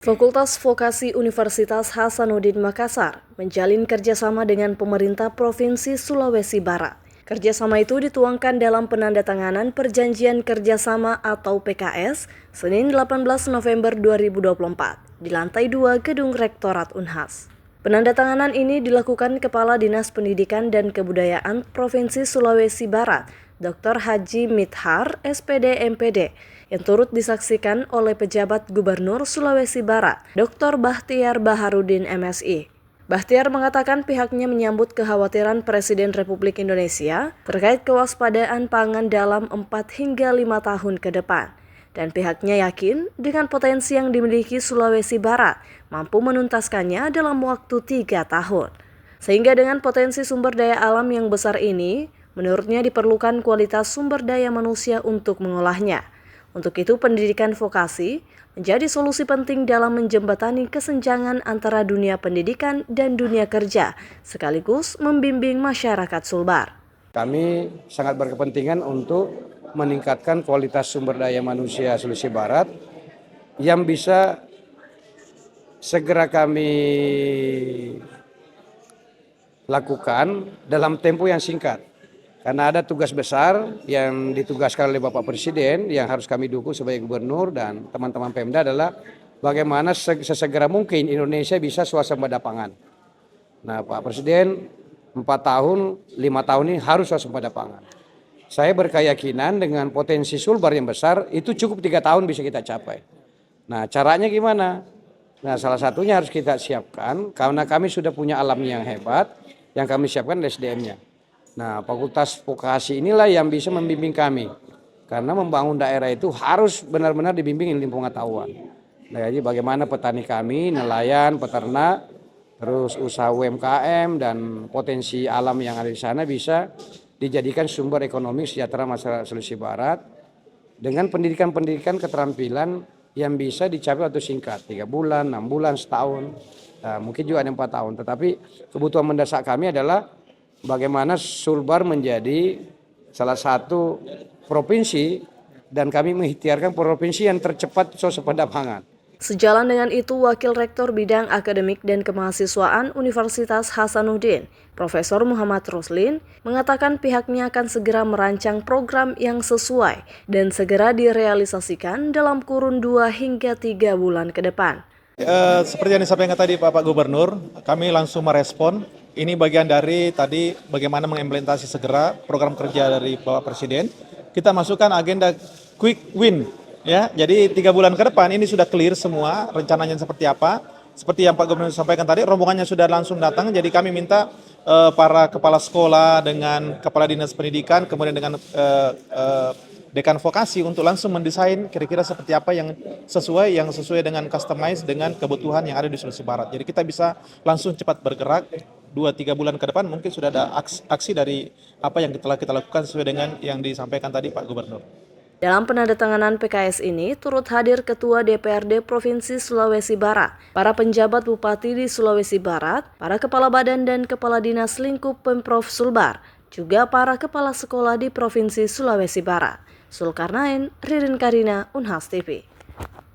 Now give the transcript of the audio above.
Fakultas Vokasi Universitas Hasanuddin Makassar menjalin kerjasama dengan pemerintah Provinsi Sulawesi Barat. Kerjasama itu dituangkan dalam penandatanganan Perjanjian Kerjasama atau PKS Senin 18 November 2024 di lantai 2 Gedung Rektorat Unhas. Penandatanganan ini dilakukan Kepala Dinas Pendidikan dan Kebudayaan Provinsi Sulawesi Barat, Dr. Haji Mithar, SPD MPD, yang turut disaksikan oleh pejabat Gubernur Sulawesi Barat, Dr. Bahtiar Baharudin MSI. Bahtiar mengatakan pihaknya menyambut kekhawatiran Presiden Republik Indonesia terkait kewaspadaan pangan dalam 4 hingga 5 tahun ke depan. Dan pihaknya yakin dengan potensi yang dimiliki Sulawesi Barat mampu menuntaskannya dalam waktu 3 tahun. Sehingga dengan potensi sumber daya alam yang besar ini, menurutnya diperlukan kualitas sumber daya manusia untuk mengolahnya. Untuk itu, pendidikan vokasi menjadi solusi penting dalam menjembatani kesenjangan antara dunia pendidikan dan dunia kerja, sekaligus membimbing masyarakat Sulbar. Kami sangat berkepentingan untuk meningkatkan kualitas sumber daya manusia Sulawesi Barat yang bisa segera kami lakukan dalam tempo yang singkat. Karena ada tugas besar yang ditugaskan oleh Bapak Presiden yang harus kami dukung sebagai gubernur dan teman-teman Pemda adalah bagaimana sesegera mungkin Indonesia bisa swasembada pangan. Nah, Pak Presiden 4 tahun, 5 tahun ini harus swasembada pangan. Saya berkeyakinan dengan potensi Sulbar yang besar itu cukup 3 tahun bisa kita capai. Nah, caranya gimana? Nah, salah satunya harus kita siapkan karena kami sudah punya alam yang hebat yang kami siapkan SDM-nya. Nah, Fakultas Vokasi inilah yang bisa membimbing kami. Karena membangun daerah itu harus benar-benar dibimbing ilmu pengetahuan. Nah, jadi bagaimana petani kami, nelayan, peternak, terus usaha UMKM dan potensi alam yang ada di sana bisa dijadikan sumber ekonomi sejahtera masyarakat Sulawesi Barat dengan pendidikan-pendidikan keterampilan yang bisa dicapai waktu singkat, 3 bulan, 6 bulan, setahun, mungkin juga ada 4 tahun. Tetapi kebutuhan mendesak kami adalah bagaimana Sulbar menjadi salah satu provinsi dan kami mengikhtiarkan provinsi yang tercepat swasembada pangan. Sejalan dengan itu, Wakil Rektor Bidang Akademik dan Kemahasiswaan Universitas Hasanuddin, Profesor Muhammad Ruslin, mengatakan pihaknya akan segera merancang program yang sesuai dan segera direalisasikan dalam kurun 2 hingga 3 bulan ke depan. Seperti yang disampaikan tadi Bapak Gubernur, kami langsung merespon. Ini bagian dari tadi bagaimana mengimplementasi segera program kerja dari Bapak Presiden. Kita masukkan agenda quick win. Ya, jadi 3 bulan ke depan ini sudah clear semua rencananya seperti apa. Seperti yang Pak Gubernur sampaikan tadi, rombongannya sudah langsung datang. Jadi kami minta para kepala sekolah dengan kepala dinas pendidikan, kemudian dengan dekan vokasi untuk langsung mendesain kira-kira seperti apa yang sesuai dengan customize dengan kebutuhan yang ada di Sulawesi Barat. Jadi kita bisa langsung cepat bergerak. 2-3 bulan ke depan mungkin sudah ada aksi dari apa yang telah kita lakukan sesuai dengan yang disampaikan tadi Pak Gubernur. Dalam penandatanganan PKS ini turut hadir Ketua DPRD Provinsi Sulawesi Barat, para penjabat bupati di Sulawesi Barat, para kepala badan dan kepala dinas lingkup Pemprov Sulbar, juga para kepala sekolah di Provinsi Sulawesi Barat. Zulkarnain, Ririn Karina, Unhas TV.